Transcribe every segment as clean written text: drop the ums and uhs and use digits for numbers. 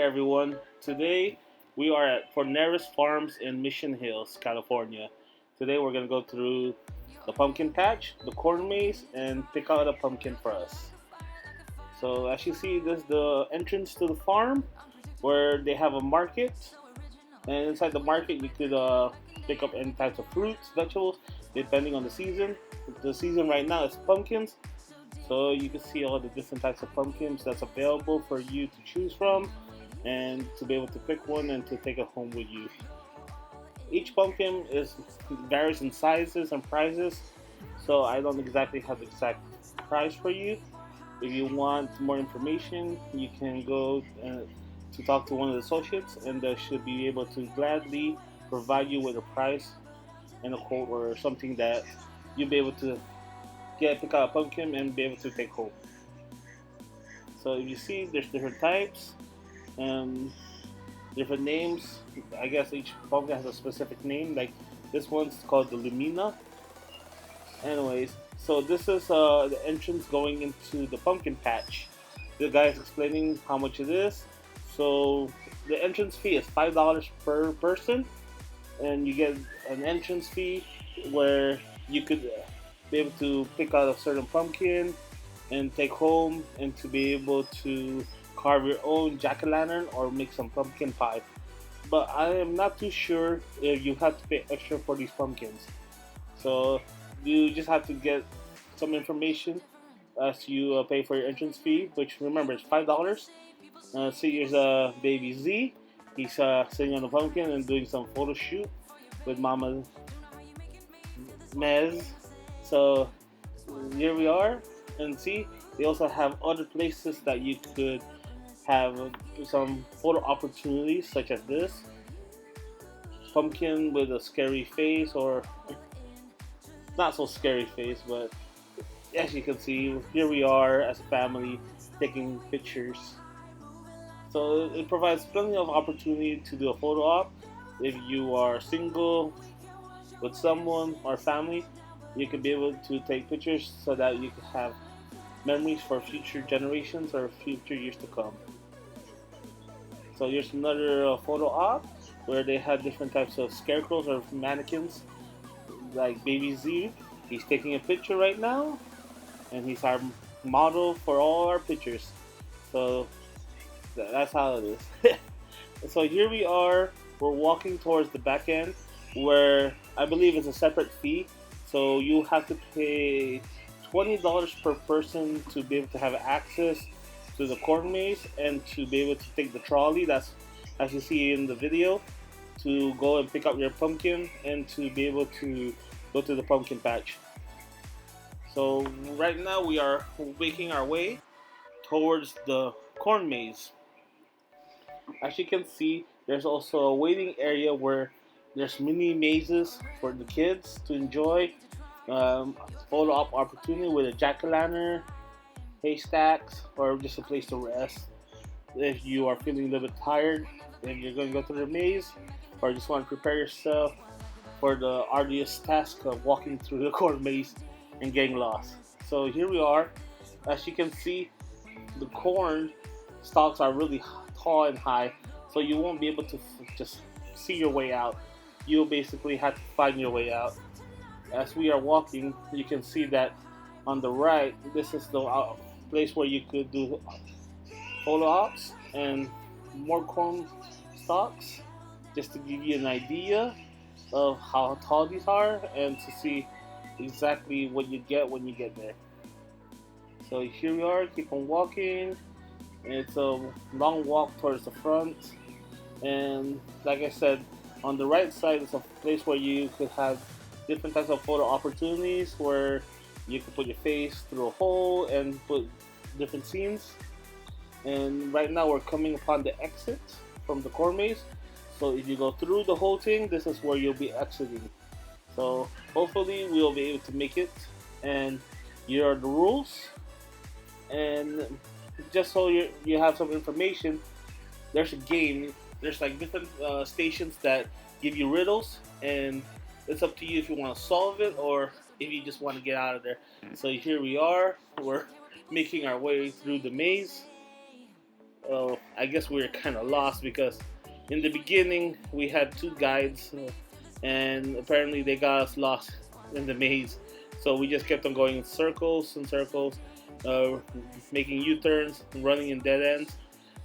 everyone. Today we are at Forneris Farms in Mission Hills, California. Today we're gonna go through the pumpkin patch, the corn maze, and pick out a pumpkin for us. So as you see, this is the entrance to the farm where they have a market, and inside the market you could pick up any types of fruits, vegetables, depending on the season. The season right now is pumpkins, so you can see all the different types of pumpkins that's available for you to choose from and to be able to pick one and to take it home with you. Each pumpkin is varies in sizes and prices, so I don't exactly have the exact price for you. If you want more information, you can go to talk to one of the associates, and they should be able to gladly provide you with a price and a quote or something that you'll be able to pick out a pumpkin and be able to take home. So if you see, there's different types and different names. I guess each pumpkin has a specific name. Like this one's called the Lumina. Anyways, so this is the entrance going into the pumpkin patch. The guy is explaining how much it is. So the entrance fee is $5 per person, and you get an entrance fee where you could be able to pick out a certain pumpkin and take home, and to be able to carve your own jack-o'-lantern or make some pumpkin pie. But I am not too sure if you have to pay extra for these pumpkins. So you just have to get some information as you pay for your entrance fee, which remember is $5. See, here's baby Z. He's sitting on the pumpkin and doing some photo shoot with Mama Mez. So here we are, and see, they also have other places that you could have some photo opportunities, such as this pumpkin with a scary face, or not so scary face, but as you can see, here we are as a family taking pictures. So it provides plenty of opportunity to do a photo op. If you are single with someone or family, you can be able to take pictures so that you can have memories for future generations or future years to come. So here's another photo op where they have different types of scarecrows or mannequins, like Baby Z. He's taking a picture right now, and he's our model for all our pictures. So that's how it is. So here we are. We're walking towards the back end, where I believe it's a separate fee. So you have to pay $20 per person to be able to have access to the corn maze and to be able to take the trolley. That's as you see in the video, to go and pick up your pumpkin and to be able to go to the pumpkin patch. So right now we are making our way towards the corn maze. As you can see, there's also a waiting area where there's mini mazes for the kids to enjoy. Photo op opportunity with a jack-o'-lantern, haystacks, or just a place to rest. If you are feeling a little bit tired and you're going to go through the maze, or just want to prepare yourself for the arduous task of walking through the corn maze and getting lost. So here we are. As you can see, the corn stalks are really tall and high, so you won't be able to just see your way out. You'll basically have to find your way out. As we are walking, you can see that on the right, this is the place where you could do photo ops and more corn stalks, just to give you an idea of how tall these are and to see exactly what you get when you get there. So here we are, keep on walking. It's a long walk towards the front, and like I said, on the right side is a place where you could have different types of photo opportunities where you can put your face through a hole and put different scenes. And right now we're coming upon the exit from the corn maze. So if you go through the whole thing, this is where you'll be exiting. So hopefully we'll be able to make it. And here are the rules. And just so you have some information, there's a game. There's like different stations that give you riddles, and it's up to you if you want to solve it or if you just want to get out of there. So here we are. We're making our way through the maze. I guess we were kind of lost because in the beginning we had two guides, and apparently they got us lost in the maze. So we just kept on going in circles and circles, uh, making U-turns, running in dead ends.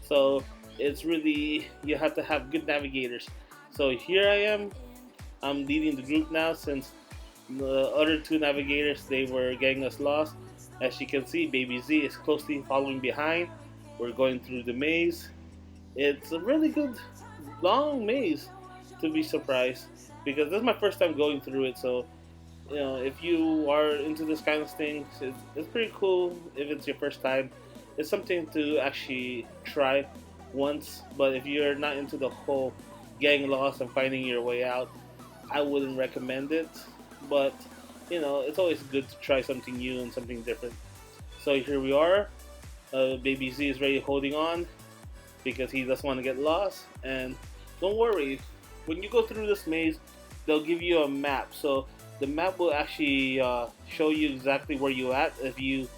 So it's really, you have to have good navigators. So here I am. I'm leading the group now since the other two navigators, they were getting us lost. As you can see, Baby Z is closely following behind. We're going through the maze. It's a really good long maze, to be surprised, because this is my first time going through it. So if you are into this kind of thing, it's pretty cool. If it's your first time, it's something to actually try once. But if you're not into the whole getting lost and finding your way out, I wouldn't recommend it. But it's always good to try something new and something different. So here we are. Baby Z is ready, holding on because he doesn't want to get lost. And don't worry, when you go through this maze, they'll give you a map. So the map will actually show you exactly where you're at if you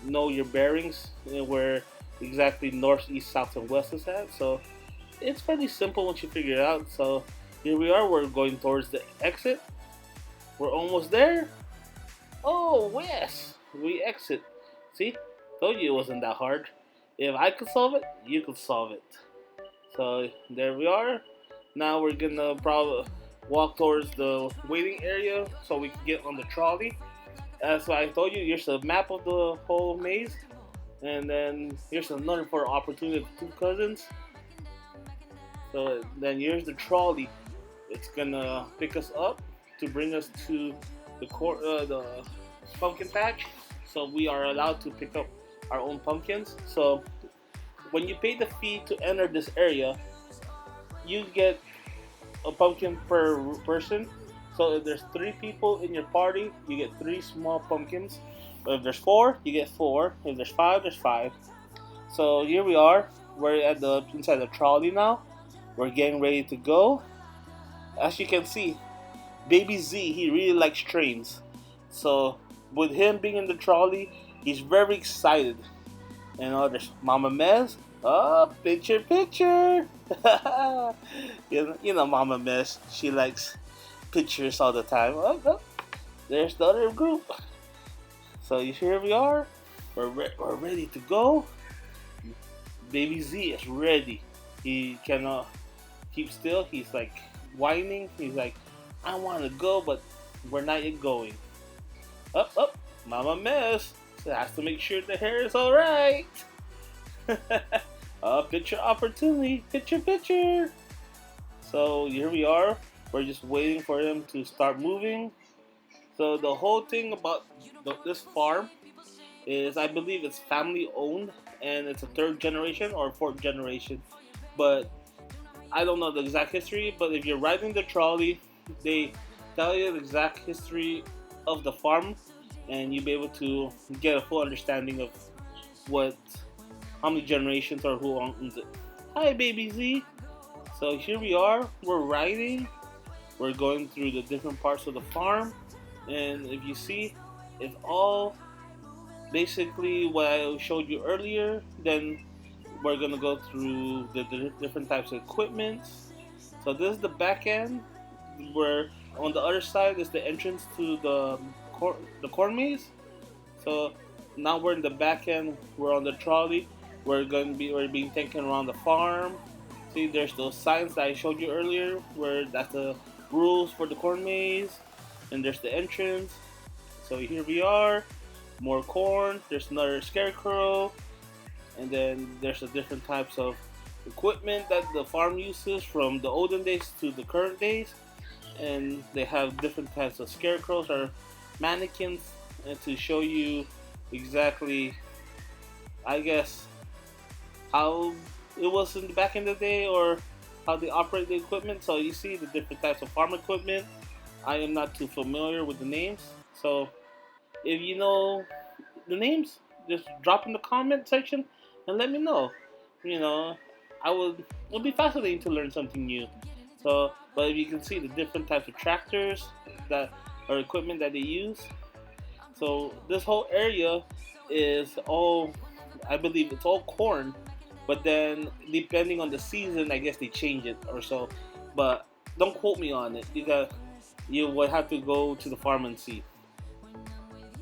know your bearings, where exactly north, east, south, and west is at. So it's pretty simple once you figure it out. So here we are. We're going towards the exit. We're almost there. Oh yes, we exit. See, told you it wasn't that hard. If I could solve it, you could solve it. So there we are. Now we're gonna probably walk towards the waiting area so we can get on the trolley. As I told you, here's a map of the whole maze, and then here's another for opportunity of two cousins. So then here's the trolley. It's gonna pick us up to bring us to the pumpkin patch. So we are allowed to pick up our own pumpkins. So when you pay the fee to enter this area, you get a pumpkin per person. So if there's 3 people in your party, you get 3 small pumpkins. But if there's 4, you get 4. If there's 5, there's 5. So here we are. We're at the inside the trolley now. We're getting ready to go. As you can see, Baby Z, he really likes trains. So with him being in the trolley, he's very excited. And there's Mama Mez. Oh, picture. you know Mama Mez. She likes pictures all the time. Oh, there's the other group. So here we are. We're ready to go. Baby Z is ready. He cannot keep still. He's like whining. He's like, I want to go, but we're not yet going. Up. Mama Mess has to make sure the hair is all right. Picture opportunity. Picture. So here we are. We're just waiting for him to start moving. So the whole thing about this farm is, I believe it's family owned, and it's a 3rd generation or 4th generation. But I don't know the exact history. But if you're riding the trolley, they tell you the exact history of the farm, and you'll be able to get a full understanding of how many generations or who owns it. Hi, Baby Z. So here we are. We're riding. We're going through the different parts of the farm, and if you see, it's all basically what I showed you earlier. Then we're gonna go through the different types of equipment. So this is the back end, where on the other side is the entrance to the corn maze. So now we're in the back end. We're on the trolley. We're being taken around the farm. See, there's those signs that I showed you earlier, where that's the rules for the corn maze, and there's the entrance. So here we are, more corn. There's another scarecrow, and then there's the different types of equipment that the farm uses from the olden days to the current days. And they have different types of scarecrows or mannequins, and to show you exactly, I guess, how it was back in the day, or how they operate the equipment. So you see the different types of farm equipment. I am not too familiar with the names, so if you know the names, just drop in the comment section and let me know. It'll be fascinating to learn something new. So, but if you can see the different types of tractors that or equipment that they use. So this whole area is all, I believe it's all corn. But then, depending on the season, I guess they change it or so. But don't quote me on it because you would have to go to the farm and see.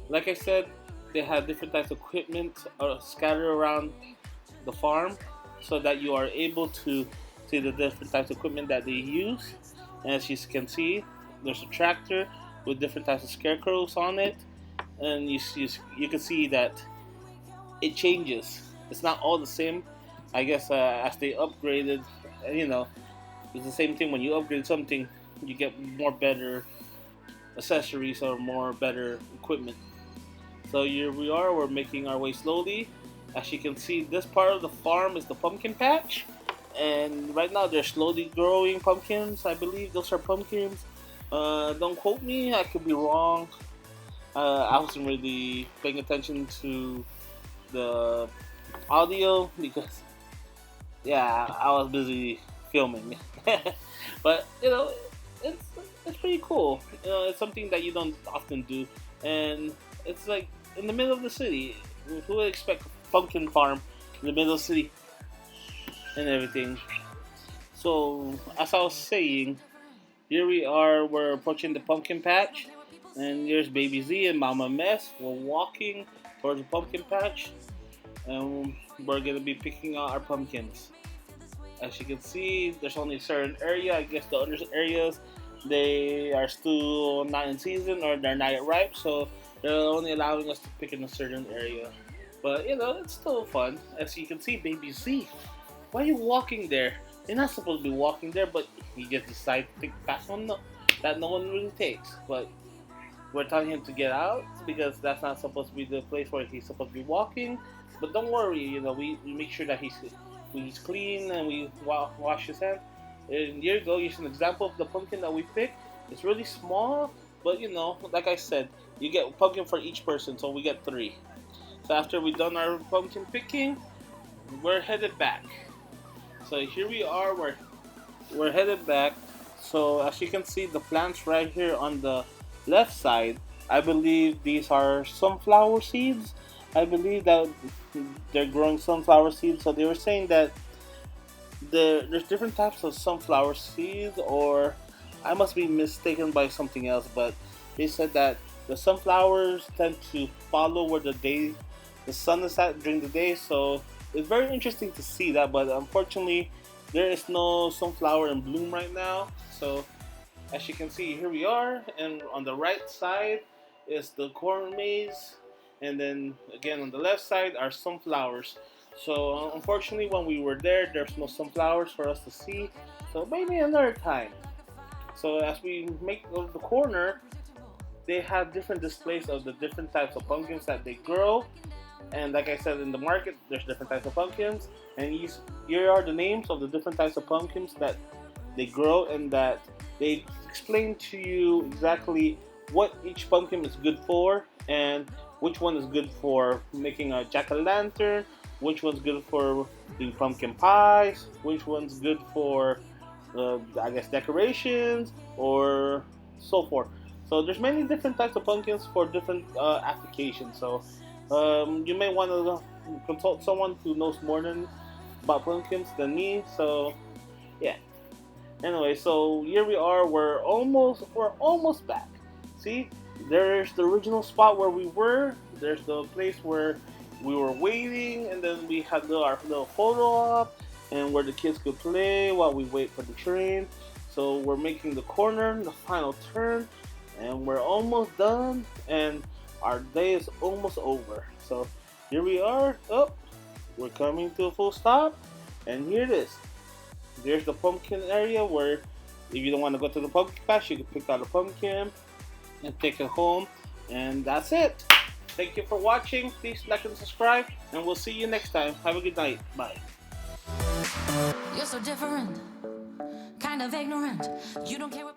Like I said, they have different types of equipment scattered around the farm so that you are able to see the different types of equipment that they use. And as you can see, there's a tractor with different types of scarecrows on it, and you can see that it changes. It's not all the same. I guess as they upgraded, you know, it's the same thing. When you upgrade something, you get more better accessories or more better equipment. So here we are. We're making our way slowly. As you can see, this part of the farm is the pumpkin patch, and right now they're slowly growing pumpkins. I believe those are pumpkins. Don't quote me. I could be wrong. I wasn't really paying attention to the audio because yeah, I was busy filming. But it's it's pretty cool. It's something that you don't often do, and it's like in the middle of the city. Who would expect a pumpkin farm in the middle of the city and everything? So as I was saying, here we are. We're approaching the pumpkin patch, and here's Baby Z and Mama Mess. We're walking towards the pumpkin patch, and we're gonna be picking out our pumpkins. As you can see, there's only a certain area. I guess the other areas they are still not in season or they're not yet ripe, so they're only allowing us to pick in a certain area. But it's still fun. As you can see, Baby Z, why are you walking there? You're not supposed to be walking there, but he just decided to take the path on that no one really takes. But we're telling him to get out because that's not supposed to be the place where he's supposed to be walking. But don't worry, we make sure that he's clean and we wash his hands. And here you go, here's an example of the pumpkin that we picked. It's really small, but like I said, you get a pumpkin for each person, so we get 3. So after we've done our pumpkin picking, we're headed back. So here we are, we're headed back. So as you can see, the plants right here on the left side, I believe these are sunflower seeds. I believe that they're growing sunflower seeds. So they were saying that there's different types of sunflower seeds, or I must be mistaken by something else, but they said that the sunflowers tend to follow where the sun is at during the day. So it's very interesting to see that, but unfortunately there is no sunflower in bloom right now. So as you can see, here we are, and on the right side is the corn maze, and then again on the left side are sunflowers. So unfortunately when we were there's no sunflowers for us to see, so maybe another time. So as we make the corner, they have different displays of the different types of pumpkins that they grow. And like I said, in the market there's different types of pumpkins, and here are the names of the different types of pumpkins that they grow, and that they explain to you exactly what each pumpkin is good for, and which one is good for making a jack-o'-lantern, which one's good for doing pumpkin pies, which one's good for I guess decorations or so forth. So there's many different types of pumpkins for different applications. So you may want to consult someone who knows more about pumpkins than me. So yeah. Anyway, so here we are. We're almost back. See, there's the original spot where we were. There's the place where we were waiting, and then we had our little photo op, and where the kids could play while we wait for the train. So we're making the corner, the final turn, and we're almost done, and our day is almost over. So here we are. We're coming to a full stop, and here it is. There's the pumpkin area where if you don't want to go to the pumpkin patch, you can pick out a pumpkin and take it home, and that's it. Thank you for watching. Please like and subscribe, and we'll see you next time. Have a good night. Bye. You're so different, kind of ignorant. You don't care what